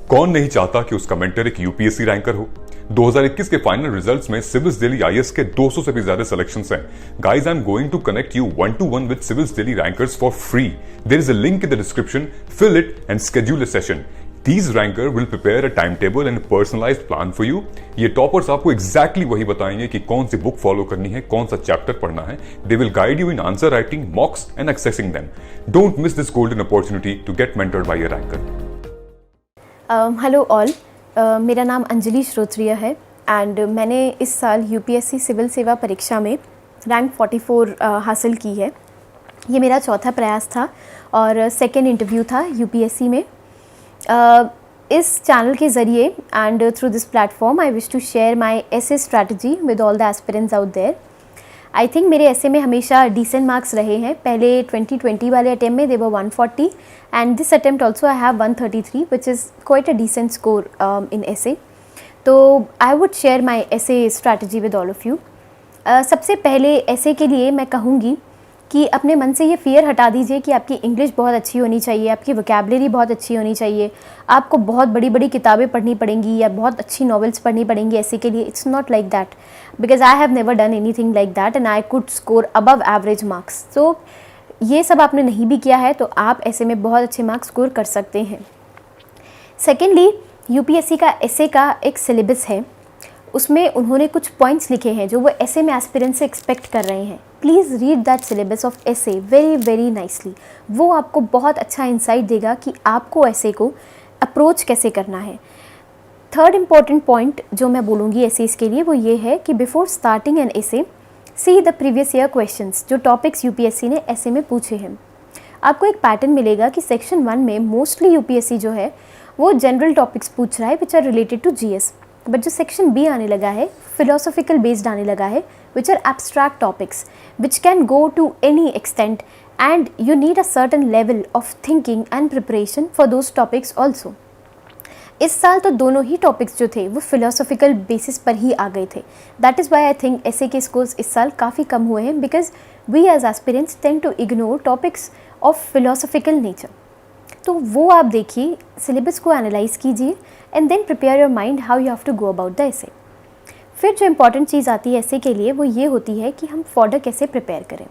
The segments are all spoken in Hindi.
कौन नहीं चाहता कि उसका मेंटर एक यूपीएससी रैंकर हो। 2021 के फाइनल रिजल्ट्स में सिविल्स दिल्ली आईएएस के 200 से भी ज्यादा सिलेक्शंस हैं। Guys, I am going to connect you 1-to-1 with civils Delhi rankers for free. There is a link in the description, fill it and schedule a session. These ranker will prepare a timetable and a personalized plan for you. ये टॉपर्स आपको exactly वही बताएंगे कि कौन सी बुक फॉलो करनी है, कौन सा चैप्टर पढ़ना है. They will guide you in answer writing, mocks and accessing them. Don't miss this golden opportunity to get mentored by a ranker. Hello all, मेरा नाम अंजलि श्रोत्रिय है एंड मैंने इस साल यूपीएससी सिविल सेवा परीक्षा में रैंक 44 हासिल की है। ये मेरा चौथा प्रयास था और सेकेंड इंटरव्यू था यूपीएससी में। इस चैनल के ज़रिए and through this platform I wish to share my essay strategy with all the aspirants out there. I think मेरे ऐसे में हमेशा डिसेंट मार्क्स रहे हैं। पहले 2020 वाले अटैम्प्ट में they were 140 and this attempt also I have 133 which is quite a decent score in essay. तो I would share my essay strategy with all of you. सबसे पहले ऐसे के लिए मैं कहूँगी कि अपने मन से ये फ़ियर हटा दीजिए कि आपकी इंग्लिश बहुत अच्छी होनी चाहिए, आपकी वोकैबुलरी बहुत अच्छी होनी चाहिए, आपको बहुत बड़ी बड़ी किताबें पढ़नी पड़ेंगी या बहुत अच्छी नॉवेल्स पढ़नी पड़ेंगी ऐसे के लिए। It's not like that, because I have never done anything like that and I could score above average marks. तो ये सब आपने नहीं भी किया है तो आप ऐसे में बहुत अच्छे मार्क्स स्कोर कर सकते हैं। सेकेंडली, यूपीएससी का ऐसे का एक सिलेबस है, उसमें उन्होंने कुछ पॉइंट्स लिखे हैं जो वो ऐसे में एस्पिरेंट से एक्सपेक्ट कर रहे हैं। Please read that syllabus of ऐसे वेरी वेरी नाइसली। वो आपको बहुत अच्छा इंसाइट देगा कि आपको ऐसे को अप्रोच कैसे करना है। थर्ड इम्पॉर्टेंट पॉइंट जो मैं बोलूँगी ऐसे इसके लिए वो ये है कि बिफोर स्टार्टिंग एन ऐसे see the previous year questions, जो टॉपिक्स यूपीएससी ने ऐसे में पूछे हैं। आपको एक पैटर्न मिलेगा कि सेक्शन 1 में मोस्टली यूपीएससी जो है वो जनरल टॉपिक्स पूछ रहा है which are related to GS, but जो सेक्शन बी आने लगा है फिलोसॉफिकल बेस्ड आने लगा है which are abstract topics which can go to any extent and you need a certain level of thinking and preparation for those topics also. इस साल तो दोनों ही टॉपिक्स जो थे वो फिलोसॉफिकल बेसिस पर ही आ गए थे। That is why I think essay के स्कोर्स इस साल काफ़ी कम हुए हैं, because we as aspirants tend to ignore topics of philosophical nature. तो वो आप देखिए, सिलेबस को एनालाइज कीजिए and then prepare your mind how you have to go about the essay. फिर जो इंपॉर्टेंट चीज़ आती है ऐसे के लिए वो ये होती है कि हम फॉर्डर कैसे प्रिपेयर करें।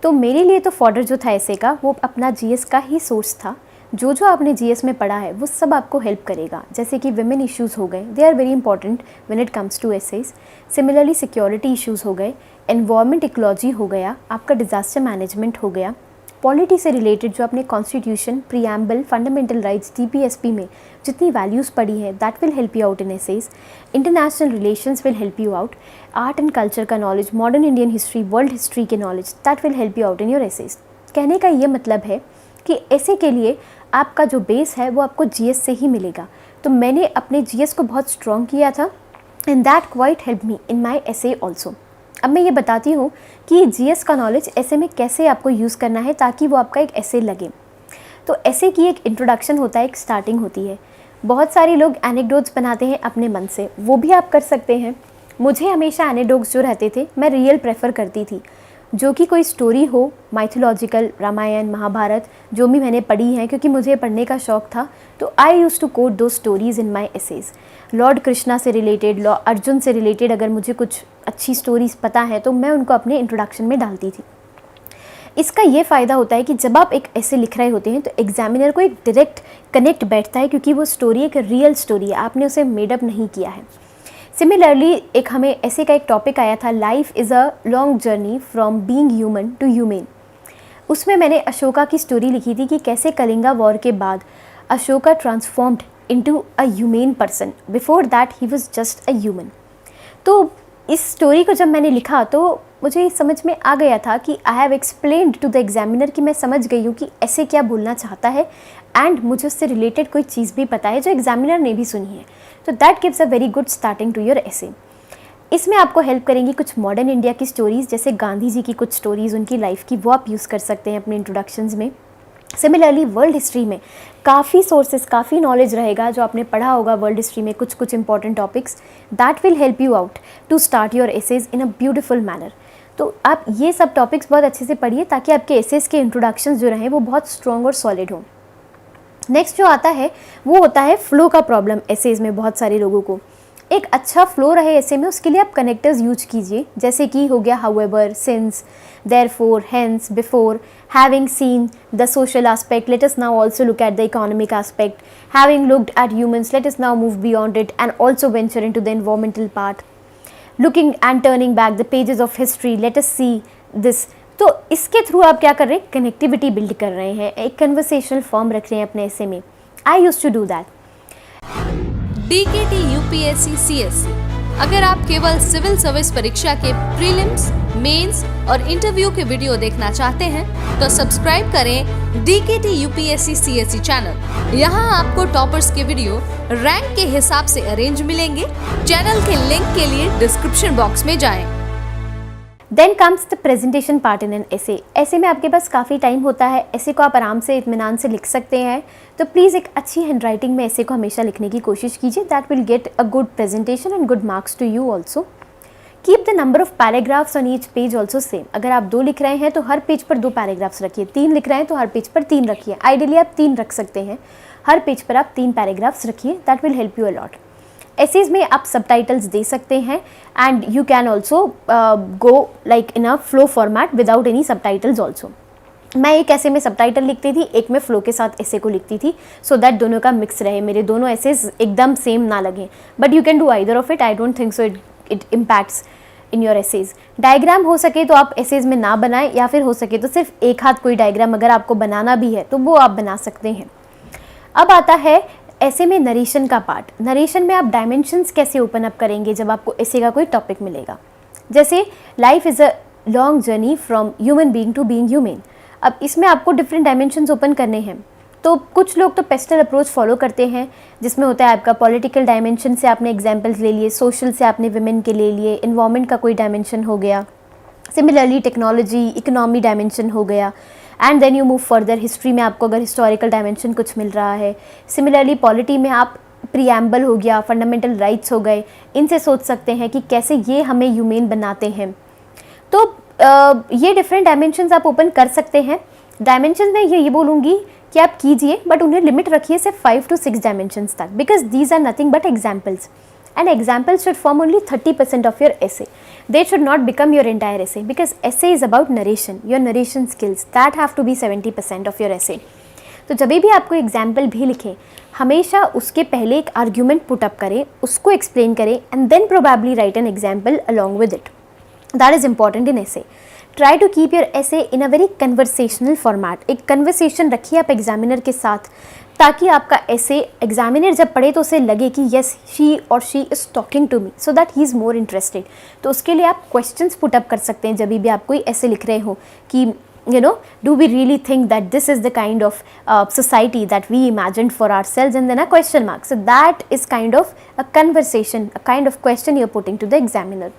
तो मेरे लिए तो फॉर्डर जो था ऐसे का वो अपना जीएस का ही सोर्स था। जो जो आपने जीएस में पढ़ा है वो सब आपको हेल्प करेगा, जैसे कि विमेन इश्यूज़ हो गए, they are very important when it comes to essays. Similarly security issues हो गए, एनवायरमेंट इकोलॉजी हो गया, आपका डिज़ास्टर मैनेजमेंट हो गया, पॉलिटी से रिलेटेड जो अपने constitution, preamble, fundamental rights, TPSP में जितनी वैल्यूज़ पढ़ी हैं that will help you out in essays. International relations will help you out, art and culture का knowledge, modern Indian history, world history के knowledge, that will help you out in your essays. कहने का ये मतलब है कि ऐसे के लिए आपका जो बेस है वो आपको जीएस से ही मिलेगा। तो मैंने अपने जीएस को बहुत स्ट्रॉन्ग किया था and that quite help me in my essay also. अब मैं ये बताती हूँ कि जीएस का नॉलेज ऐसे में कैसे आपको यूज़ करना है ताकि वो आपका एक ऐसे लगे। तो ऐसे की एक इंट्रोडक्शन होता है, एक स्टार्टिंग होती है। बहुत सारे लोग एनेक्डोट्स बनाते हैं अपने मन से, वो भी आप कर सकते हैं। मुझे हमेशा एनेक्डोट्स जो रहते थे मैं रियल प्रेफर करती थी, जो कि कोई स्टोरी हो, माइथोलॉजिकल, रामायण, महाभारत, जो भी मैंने पढ़ी हैं, क्योंकि मुझे पढ़ने का शौक़ था। तो आई यूज़ टू कोट दो स्टोरीज़ इन माई एसेज। लॉर्ड कृष्णा से रिलेटेड, लॉर्ड अर्जुन से रिलेटेड अगर मुझे कुछ अच्छी स्टोरीज़ पता है तो मैं उनको अपने इंट्रोडक्शन में डालती थी। इसका ये फ़ायदा होता है कि जब आप एक ऐसे लिख रहे होते हैं तो एग्जामिनर को एक डायरेक्ट कनेक्ट बैठता है, क्योंकि वो स्टोरी एक रियल स्टोरी है, आपने उसे मेडअप नहीं किया है। सिमिलरली एक हमें ऐसे का एक टॉपिक आया था, life is a long journey from being human to humane. उसमें मैंने अशोका की स्टोरी लिखी थी कि कैसे कलिंगा वॉर के बाद Ashoka transformed into a human person, before that he was just a human. तो इस स्टोरी को जब मैंने लिखा तो मुझे समझ में आ गया था कि I have explained to the examiner कि मैं समझ गई हूँ कि ऐसे क्या बोलना चाहता है एंड मुझे उससे रिलेटेड कोई चीज़ भी पता है जो एग्जामिनर ने भी सुनी है। तो that gives a very good starting to your essay. इसमें आपको हेल्प करेंगी कुछ मॉडर्न इंडिया की स्टोरीज़, जैसे गांधी जी की कुछ स्टोरीज़ उनकी लाइफ की, वो आप यूज़ कर सकते हैं अपने इंट्रोडक्शंस में। सिमिलरली वर्ल्ड हिस्ट्री में काफ़ी सोर्सेज, काफ़ी नॉलेज रहेगा जो आपने पढ़ा होगा वर्ल्ड हिस्ट्री में, कुछ important topics, that will help you out to start your essays in a beautiful manner. तो आप ये सब टॉपिक्स बहुत अच्छे से पढ़िए ताकि आपके एसेज के इंट्रोडक्शंस जो रहें वो बहुत स्ट्रॉन्ग और सॉलिड हों। नेक्स्ट जो आता है वो होता है फ्लो का प्रॉब्लम एसेज में बहुत सारे लोगों को। एक अच्छा फ्लो रहे ऐसे में, उसके लिए आप कनेक्टर्स यूज कीजिए, जैसे कि हो गया however, since, therefore, hence, before, having seen the social aspect, let us now also look at the economic aspect, having looked at humans, let us now move beyond it and also venture into the environmental part, looking and turning back the pages of history, let us see this. तो इसके थ्रू आप क्या कर रहे हैं, कनेक्टिविटी बिल्ड कर रहे हैं, एक कन्वर्सेशनल फॉर्म रख रहे हैं अपने ऐसे में। I used to do that. DKT UPSC CSC, अगर आप केवल सिविल सर्विस परीक्षा के प्रीलिम्स, मेंस और इंटरव्यू के वीडियो देखना चाहते हैं तो सब्सक्राइब करें डीकेटी यूपीएससी सीएससी चैनल। यहाँ आपको टॉपर्स के वीडियो रैंक के हिसाब से अरेंज मिलेंगे। चैनल के लिंक के लिए डिस्क्रिप्शन बॉक्स में जाएं। Then comes the presentation part in an essay. Essay में आपके पास काफ़ी टाइम होता है, ऐसे को आप आराम से इत्मीनान से लिख सकते हैं, तो प्लीज़ एक अच्छी हैंडराइटिंग में ऐसे को हमेशा लिखने की कोशिश कीजिए। That will get a good presentation and good marks to you also. Keep the number of paragraphs on each page also same. अगर आप 2 लिख रहे हैं तो हर पेज पर 2 पैराग्राफ्स रखिए, 3 लिख रहे हैं तो हर पेज पर 3 रखिए। आइडियली आप 3 रख सकते हैं, हर पेज पर आप 3 पैराग्राफ्स रखिए, that will help you a lot. Essays में आप सबटाइटल्स दे सकते हैं and you can also go like in a flow format without any subtitles also. मैं एक ऐसे में सबटाइटल लिखती थी, एक में फ्लो के साथ ऐसे को लिखती थी, सो दैट दोनों का मिक्स रहे, मेरे दोनों एसेज एकदम सेम ना लगे। But you can do either of it, I don't think so it impacts in your essays. Diagram हो सके तो आप एसेज में ना बनाएं, या फिर हो सके तो सिर्फ एक हाथ कोई डायग्राम अगर आपको बनाना भी है तो वो आप बना सकते हैं। अब आता है ऐसे में नरेशन का पार्ट। नरेशन में आप डायमेंशंस कैसे ओपन अप करेंगे जब आपको ऐसे का कोई टॉपिक मिलेगा। जैसे life is a long journey from human being to being human. अब इसमें आपको डिफरेंट डायमेंशंस ओपन करने हैं, तो कुछ लोग तो पेस्टल अप्रोच फॉलो करते हैं, जिसमें होता है आपका पॉलिटिकल डायमेंशन से आपने एग्जाम्पल्स ले लिए, सोशल से आपने विमेन के ले लिए, इन्वायरमेंट का कोई डायमेंशन हो गया, सिमिलरली टेक्नोलॉजी, इकोनॉमी डायमेंशन हो गया, and then you move further. History में आपको अगर हिस्टोरिकल डायमेंशन कुछ मिल रहा है, सिमिलरली पॉलिटी में आप प्रीएम्बल हो गया, फंडामेंटल राइट्स हो गए, इनसे सोच सकते हैं कि कैसे ये हमें ह्यूमन बनाते हैं। तो ये डिफरेंट डायमेंशंस आप ओपन कर सकते हैं। डायमेंशन में ये बोलूँगी कि आप कीजिए, बट उन्हें लिमिट रखिए सिर्फ 5 to 6 डायमेंशंस तक, because these are nothing but examples and examples should form only 30% of your essay. They should not become your entire essay, because essay is about narration, your narration skills that have to be 70% of your essay. तो जब भी आपको एग्जाम्पल भी लिखें, हमेशा उसके पहले एक आर्ग्यूमेंट पुट अप करें, उसको एक्सप्लेन करें and then probably write an example along with it. That is important in essay. Try to keep your essay in a very conversational format. एक कन्वर्सेशन रखिए आप एग्जामिनर के साथ, ताकि आपका ऐसे एग्जामिनर जब पढ़े तो उसे लगे कि येस शी और she is talking to me, so that he is more interested. तो उसके लिए आप क्वेश्चंस पुट अप कर सकते हैं जब भी आप कोई ऐसे लिख रहे हो कि you know, do we really think that this is the kind of society that we imagined for ourselves, and then a question mark. So that is kind of a conversation, a kind of question you're putting to the examiner.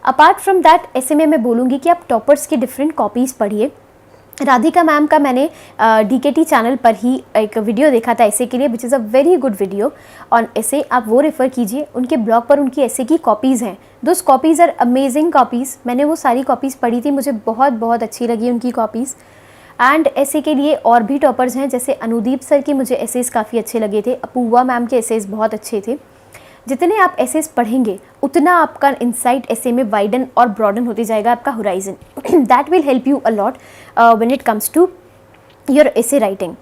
Apart from that, ऐसे में मैं बोलूँगी कि आप टॉपर्स की डिफरेंट कॉपीज़ पढ़िए। राधिका मैम का मैंने डीकेटी चैनल पर ही एक वीडियो देखा था ऐसे के लिए, which is a very good video on ऐसे, आप वो रेफ़र कीजिए। उनके ब्लॉग पर उनकी ऐसे की कॉपीज़ हैं, दोस कॉपीज़ आर अमेजिंग कॉपीज़। मैंने वो सारी कॉपीज़ पढ़ी थी, मुझे बहुत बहुत अच्छी लगी उनकी कॉपीज़। एंड ऐसे के लिए और भी टॉपर्स हैं, जैसे अनुदीप सर की मुझे एसेस काफ़ी अच्छे लगे थे, अपूवा मैम के एसेस बहुत अच्छे थे। जितने आप एसेस पढ़ेंगे उतना आपका इंसाइट ऐसे में वाइडन और ब्रॉडन होती जाएगा, आपका horizon. That will help you a lot when it comes to your essay writing.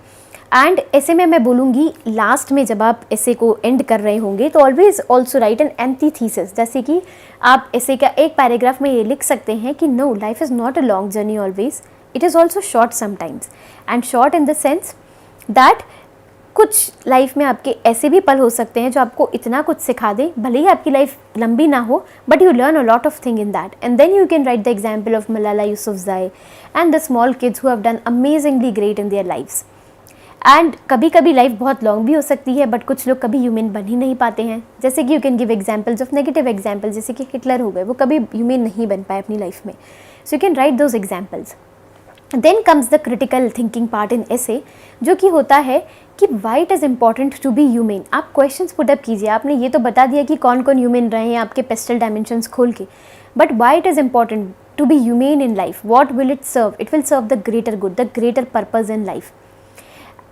And essay में मैं बोलूँगी लास्ट में जब आप ऐसे को एंड कर रहे होंगे तो always also write an antithesis. जैसे कि आप ऐसे का एक पैराग्राफ में ये लिख सकते हैं कि no, life is not a long journey always, it is also short sometimes. And short in the sense that कुछ लाइफ में आपके ऐसे भी पल हो सकते हैं जो आपको इतना कुछ सिखा दे, भले ही आपकी लाइफ लंबी ना हो, but you learn a lot of thing in that. And then you can write the example of Malala Yousafzai and the small kids who have done amazingly great in their lifes. And कभी कभी लाइफ बहुत लॉन्ग भी हो सकती है, बट कुछ लोग कभी ह्यूमन बन ही नहीं पाते हैं। जैसे कि you can give examples of negative examples, जैसे कि हिटलर हो गए, वो कभी ह्यूमन नहीं बन पाए अपनी लाइफ में, so you can write those examples. Then comes the critical thinking part in essay, जो कि होता है कि why it is important to be human. आप क्वेश्चंस पुटअप कीजिए। आपने ये तो बता दिया कि कौन कौन ह्यूमन रहे हैं आपके पेस्टल डायमेंशंस खोल के, but why it is important to be human in life, what will it serve? It will serve the greater good, the greater purpose in life.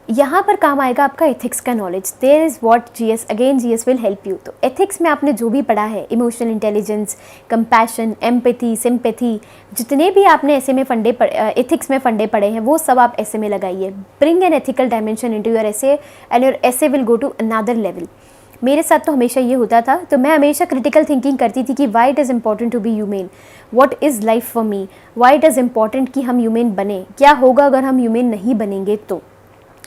यहाँ पर काम आएगा आपका एथिक्स का knowledge. There is what GS, again GS will help you. तो एथिक्स में आपने जो भी पढ़ा है, emotional intelligence, compassion, empathy, sympathy, जितने भी आपने ऐसे में एथिक्स में फंडे पढ़े हैं वो सब आप ऐसे में लगाइए। Bring an ethical dimension into your essay and your essay will go to another level. मेरे साथ तो हमेशा ये होता था, तो मैं हमेशा क्रिटिकल थिंकिंग करती थी कि why it is important to be human, what is life for me, why it is important कि हम ह्यूमन बने, क्या होगा अगर हम ह्यूमन नहीं बनेंगे तो,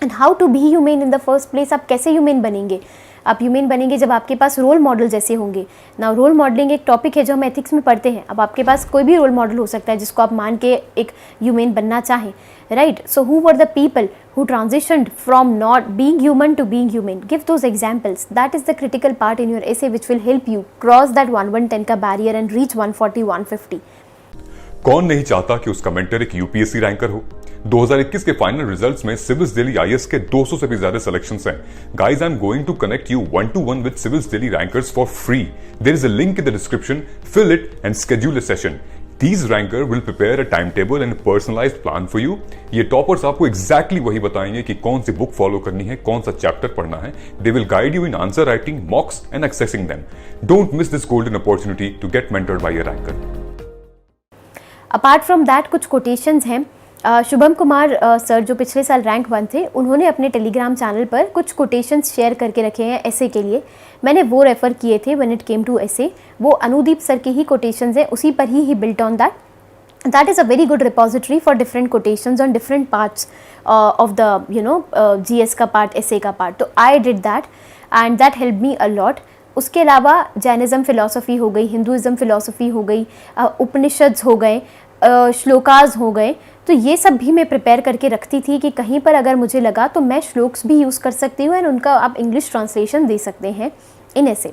and how to be human in the first place. आप कैसे ह्यूमन बनेंगे? आप ह्यूमन बनेंगे जब आपके पास रोल मॉडल जैसे होंगे ना। रोल मॉडलिंग एक टॉपिक है जो हम एथिक्स में पढ़ते हैं। अब आपके पास कोई भी रोल मॉडल हो सकता है जिसको आप मान के एक ह्यूमन बनना चाहें, right? So who were the people who transitioned from not being human to being human? Give those examples. That is the critical part in your essay which will help you cross that 110 का barrier and reach 140, 150. कौन नहीं चाहता कि उसका मेंटर एक यूपीएससी रैंकर हो? 2021 के फाइनल रिजल्ट्स में सिविल्स दिल्ली आईएएस के 200 से भी ज्यादा सिलेक्शंस हैं। Guys, I am going to connect you 1-to-1 with civils Delhi rankers for free. There is a link in the description, fill it and schedule a session. These ranker will prepare a timetable and a personalized plan for you. ये टॉपर्स आपको exactly वही बताएंगे कि कौन सी बुक फॉलो करनी है, कौन सा चैप्टर पढ़ना है. They will guide you in answer writing, mocks and accessing them. Don't miss this golden opportunity to get mentored by a ranker. Apart from that कुछ कोटेशंस हैं। शुभम कुमार सर जो पिछले साल रैंक 1 थे, उन्होंने अपने टेलीग्राम चैनल पर कुछ कोटेशंस शेयर करके रखे हैं ऐसे के लिए। मैंने वो रेफ़र किए थे व्हेन इट केम टू ऐसे। वो अनुदीप सर के ही कोटेशंस हैं, उसी पर ही built on that. That is a very good repository for different quotations on different parts of the GS का part, essay का part. तो I did that and that helped me a lot. उसके अलावा जैनिज़्म फ़िलासफ़ी हो गई, हिंदुज़म फ़िलासफ़ी हो गई, उपनिषद्स हो गए, श्लोकाज हो गए, तो ये सब भी मैं प्रिपेयर करके रखती थी कि कहीं पर अगर मुझे लगा तो मैं श्लोक्स भी यूज़ कर सकती हूँ एंड उनका आप इंग्लिश ट्रांसलेशन दे सकते हैं इन ऐसे.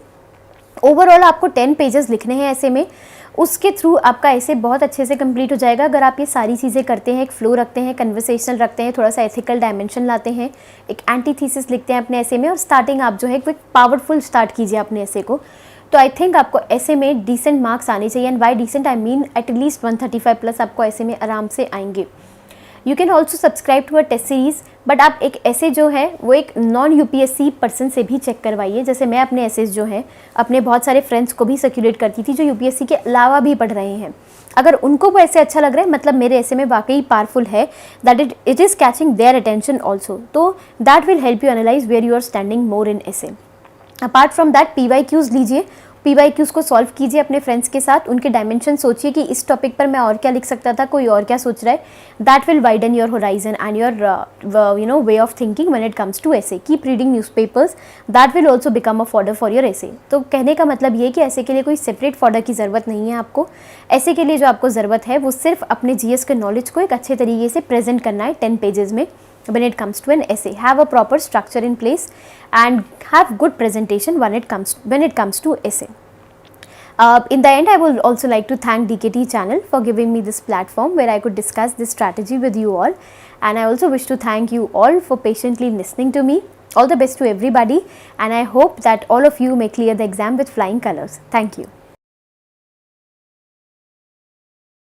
ओवरऑल आपको 10 पेजेस लिखने हैं ऐसे में. उसके थ्रू आपका ऐसे बहुत अच्छे से कंप्लीट हो जाएगा अगर आप ये सारी चीज़ें करते हैं, एक फ्लो रखते हैं, कन्वर्सेशनल रखते हैं, थोड़ा सा एथिकल डायमेंशन लाते हैं, एक एंटीथीसिस लिखते हैं अपने ऐसे में और स्टार्टिंग आप जो है एक पावरफुल स्टार्ट कीजिए अपने ऐसे को. तो आई थिंक आपको ऐसे में डिसेंट मार्क्स आने चाहिए. And by decent I mean at least 135 plus आपको ऐसे में आराम से आएंगे. You can also subscribe to a test series, but आप एक ऐसे जो है वो एक नॉन यूपीएससी पर्सन से भी चेक करवाइए. जैसे मैं अपने ऐसे जो है अपने बहुत सारे फ्रेंड्स को भी सर्कुलेट करती थी जो यूपीएससी के अलावा भी पढ़ रहे हैं. अगर उनको वो ऐसे अच्छा लग रहा है मतलब मेरे ऐसे में वाकई पावरफुल है, that it is catching their attention also, तो that will help you analyse where you are standing more in essay. Apart from that PYQs लीजिए, PYQs को सॉल्व कीजिए अपने फ्रेंड्स के साथ. उनके डायमेंशन सोचिए कि इस टॉपिक पर मैं और क्या लिख सकता था, कोई और क्या सोच रहा है. That will widen your horizon and your way of thinking when it comes to essay. Keep reading newspapers, that will also become a fodder for your essay. तो कहने का मतलब ये कि ऐसे के लिए कोई सेपरेट फॉर्डर की ज़रूरत नहीं है आपको. ऐसे के लिए जो आपको ज़रूरत है वो सिर्फ अपने GS के नॉलेज को एक अच्छे तरीके से प्रेजेंट करना है 10 पेजेस में. When it comes to an essay, have a proper structure in place and have good presentation when it comes to essay. In the end, I would also like to thank DKT channel for giving me this platform where I could discuss this strategy with you all. And I also wish to thank you all for patiently listening to me. All the best to everybody, and I hope that all of you may clear the exam with flying colors. Thank you.